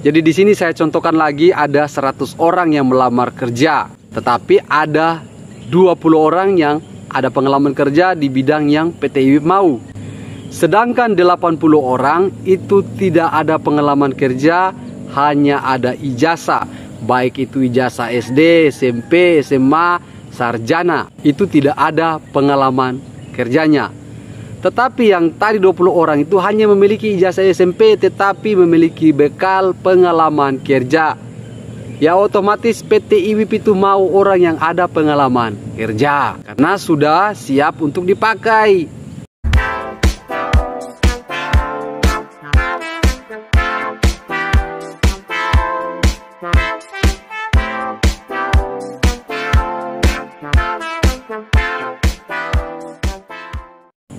Jadi di sini saya contohkan lagi ada 100 orang yang melamar kerja, tetapi ada 20 orang yang ada pengalaman kerja di bidang yang PT IWIP mau. Sedangkan 80 orang itu tidak ada pengalaman kerja, hanya ada ijazah. Baik itu ijazah SD, SMP, SMA, sarjana. Itu tidak ada pengalaman kerjanya. Tetapi yang tadi 20 orang itu hanya memiliki ijazah SMP tetapi memiliki bekal pengalaman kerja. Ya otomatis PT IWIP itu mau orang yang ada pengalaman kerja karena sudah siap untuk dipakai.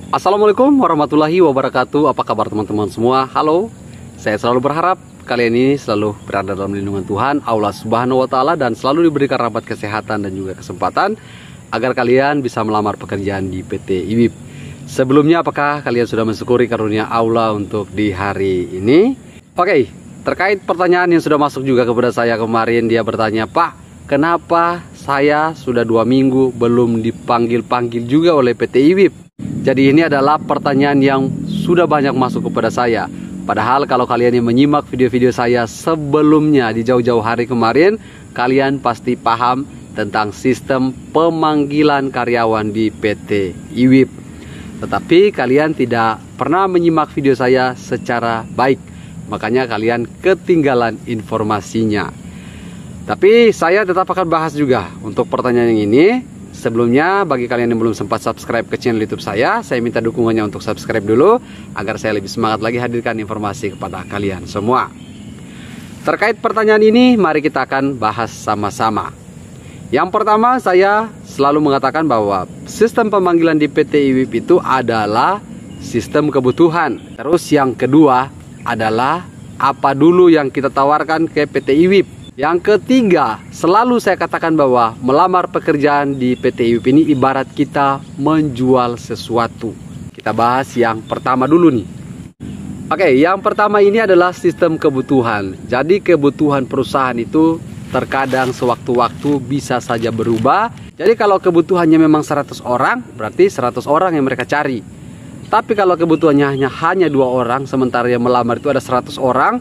Assalamualaikum warahmatullahi wabarakatuh. Apa kabar teman-teman semua? Halo, saya selalu berharap kalian ini selalu berada dalam lindungan Tuhan Allah Subhanahu wa Ta'ala dan selalu diberikan rahmat kesehatan dan juga kesempatan agar kalian bisa melamar pekerjaan di PT IWIP. Sebelumnya, apakah kalian sudah mensyukuri karunia Allah untuk di hari ini? Oke, terkait pertanyaan yang sudah masuk juga kepada saya kemarin, dia bertanya, Pak, kenapa saya sudah 2 minggu belum dipanggil-panggil juga oleh PT IWIP? Jadi ini adalah pertanyaan yang sudah banyak masuk kepada saya. Padahal kalau kalian yang menyimak video-video saya sebelumnya di jauh-jauh hari kemarin, kalian pasti paham tentang sistem pemanggilan karyawan di PT IWIP. Tetapi kalian tidak pernah menyimak video saya secara baik. Makanya kalian ketinggalan informasinya. Tapi saya tetap akan bahas juga untuk pertanyaan yang ini. Sebelumnya, bagi kalian yang belum sempat subscribe ke channel YouTube saya minta dukungannya untuk subscribe dulu agar saya lebih semangat lagi hadirkan informasi kepada kalian semua. Terkait pertanyaan ini, mari kita akan bahas sama-sama. Yang pertama, saya selalu mengatakan bahwa sistem pemanggilan di PT IWIP itu adalah sistem kebutuhan. Terus yang kedua adalah apa dulu yang kita tawarkan ke PT IWIP. Yang ketiga, selalu saya katakan bahwa melamar pekerjaan di PT IWIP ini ibarat kita menjual sesuatu. Kita bahas yang pertama dulu nih. Oke, yang pertama ini adalah sistem kebutuhan. Jadi kebutuhan perusahaan itu terkadang sewaktu-waktu bisa saja berubah. Jadi kalau kebutuhannya memang 100 orang, berarti 100 orang yang mereka cari. Tapi kalau kebutuhannya hanya 2 orang, sementara yang melamar itu ada 100 orang,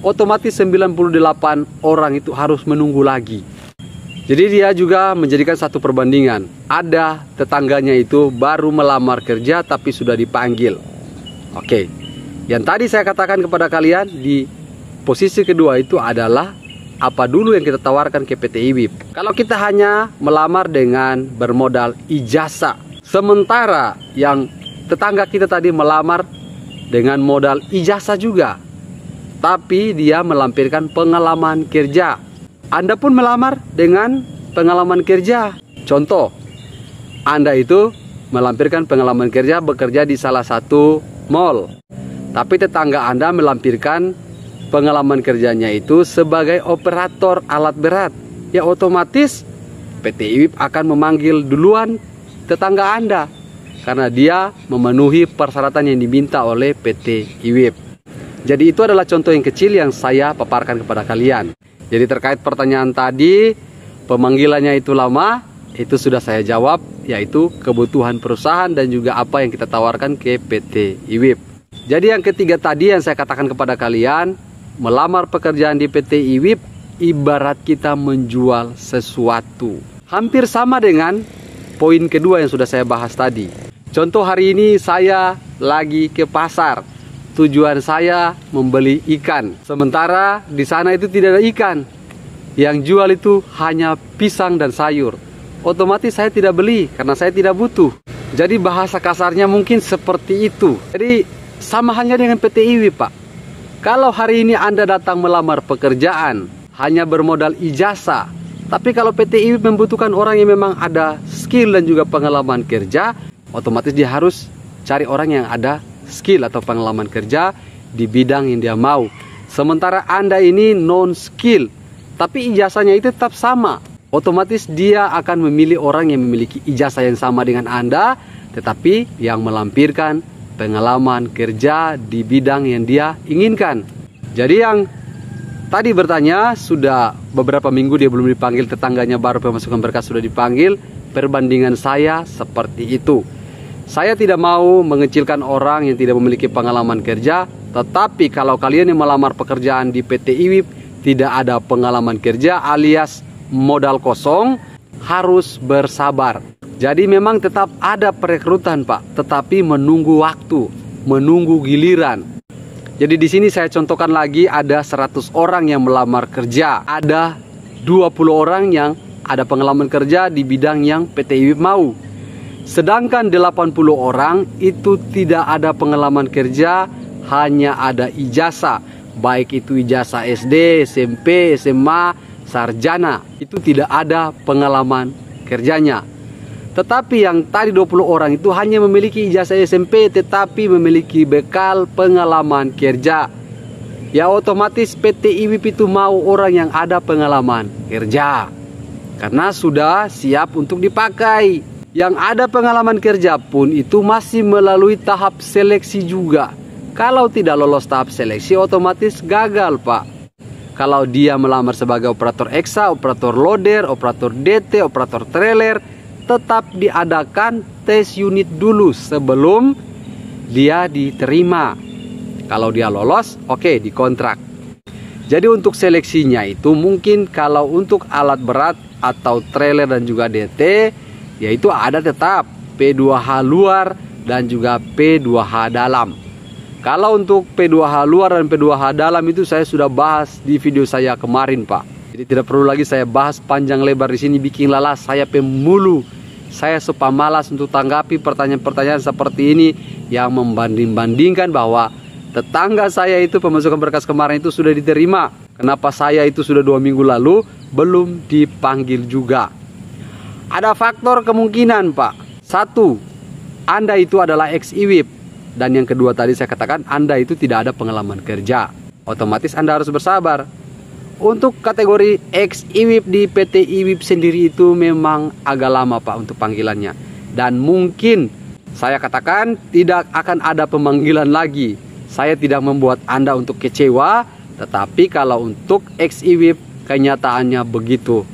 otomatis 98 orang itu harus menunggu lagi. Jadi dia juga menjadikan satu perbandingan. Ada tetangganya itu baru melamar kerja tapi sudah dipanggil. Oke. Yang tadi saya katakan kepada kalian di posisi kedua itu adalah apa dulu yang kita tawarkan ke PT IWIP. Kalau kita hanya melamar dengan bermodal ijazah, sementara yang tetangga kita tadi melamar dengan modal ijazah juga, tapi dia melampirkan pengalaman kerja. Anda pun melamar dengan pengalaman kerja. Contoh, Anda itu melampirkan pengalaman kerja bekerja di salah satu mall. Tapi tetangga Anda melampirkan pengalaman kerjanya itu sebagai operator alat berat. Ya otomatis PT IWIP akan memanggil duluan tetangga Anda karena dia memenuhi persyaratan yang diminta oleh PT IWIP. Jadi itu adalah contoh yang kecil yang saya paparkan kepada kalian. Jadi terkait pertanyaan tadi, pemanggilannya itu lama, itu sudah saya jawab, yaitu kebutuhan perusahaan dan juga apa yang kita tawarkan ke PT IWIP. Jadi yang ketiga tadi yang saya katakan kepada kalian, melamar pekerjaan di PT IWIP ibarat kita menjual sesuatu. Hampir sama dengan poin kedua yang sudah saya bahas tadi. Contoh hari ini saya lagi ke pasar. Tujuan saya membeli ikan. Sementara di sana itu tidak ada ikan. Yang jual itu hanya pisang dan sayur. Otomatis saya tidak beli karena saya tidak butuh. Jadi bahasa kasarnya mungkin seperti itu. Jadi sama halnya dengan PT IWIP, Pak. Kalau hari ini Anda datang melamar pekerjaan hanya bermodal ijazah, tapi kalau PT IWIP membutuhkan orang yang memang ada skill dan juga pengalaman kerja, otomatis dia harus cari orang yang ada skill atau pengalaman kerja di bidang yang dia mau. Sementara Anda ini non skill tapi ijazahnya itu tetap sama, otomatis dia akan memilih orang yang memiliki ijazah yang sama dengan Anda tetapi yang melampirkan pengalaman kerja di bidang yang dia inginkan. Jadi yang tadi bertanya, sudah beberapa minggu dia belum dipanggil, tetangganya baru pemasukan berkas sudah dipanggil. Perbandingan saya seperti itu. Saya tidak mau mengecilkan orang yang tidak memiliki pengalaman kerja, tetapi kalau kalian yang melamar pekerjaan di PT IWIP tidak ada pengalaman kerja alias modal kosong, harus bersabar. Jadi memang tetap ada perekrutan Pak, tetapi menunggu waktu, menunggu giliran. Jadi di sini saya contohkan lagi, ada 100 orang yang melamar kerja, ada 20 orang yang ada pengalaman kerja di bidang yang PT IWIP mau. Sedangkan 80 orang itu tidak ada pengalaman kerja, hanya ada ijazah, baik itu ijazah SD, SMP, SMA, sarjana, itu tidak ada pengalaman kerjanya. Tetapi yang tadi 20 orang itu hanya memiliki ijazah SMP tetapi memiliki bekal pengalaman kerja. Ya otomatis PT IWIP itu mau orang yang ada pengalaman kerja, karena sudah siap untuk dipakai. Yang ada pengalaman kerja pun itu masih melalui tahap seleksi juga. Kalau tidak lolos tahap seleksi otomatis gagal Pak. Kalau dia melamar sebagai operator EXA, operator loader, operator DT, operator trailer, tetap diadakan tes unit dulu sebelum dia diterima. Kalau dia lolos, oke, dikontrak. Jadi untuk seleksinya itu mungkin kalau untuk alat berat atau trailer dan juga DT, yaitu ada tetap P2H luar dan juga P2H dalam. Kalau untuk P2H luar dan P2H dalam itu saya sudah bahas di video saya kemarin Pak. Jadi tidak perlu lagi saya bahas panjang lebar di sini, bikin lalas saya pemulu. Saya suka malas untuk tanggapi pertanyaan-pertanyaan seperti ini yang membanding-bandingkan bahwa tetangga saya itu pemasukan berkas kemarin itu sudah diterima. Kenapa saya itu sudah 2 minggu lalu belum dipanggil juga? Ada faktor kemungkinan Pak. Satu, Anda itu adalah ex IWIP. Dan yang kedua tadi saya katakan Anda itu tidak ada pengalaman kerja. Otomatis Anda harus bersabar. Untuk kategori ex IWIP di PT IWIP sendiri itu memang agak lama Pak untuk panggilannya. Dan mungkin saya katakan tidak akan ada pemanggilan lagi. Saya tidak membuat Anda untuk kecewa. Tetapi kalau untuk ex IWIP kenyataannya begitu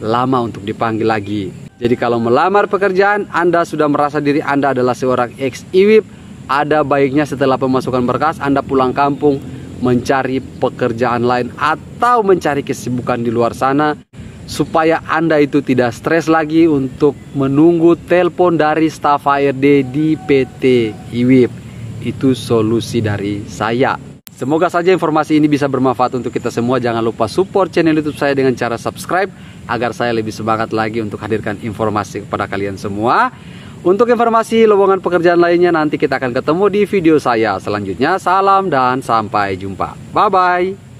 lama untuk dipanggil lagi. Jadi kalau melamar pekerjaan Anda sudah merasa diri Anda adalah seorang ex IWIP, ada baiknya setelah pemasukan berkas Anda pulang kampung mencari pekerjaan lain atau mencari kesibukan di luar sana supaya Anda itu tidak stres lagi untuk menunggu telepon dari staf HRD di PT IWIP. Itu solusi dari saya. Semoga saja informasi ini bisa bermanfaat untuk kita semua. Jangan lupa support channel YouTube saya dengan cara subscribe agar saya lebih semangat lagi untuk hadirkan informasi kepada kalian semua. Untuk informasi lowongan pekerjaan lainnya nanti kita akan ketemu di video saya selanjutnya. Salam dan sampai jumpa. Bye-bye.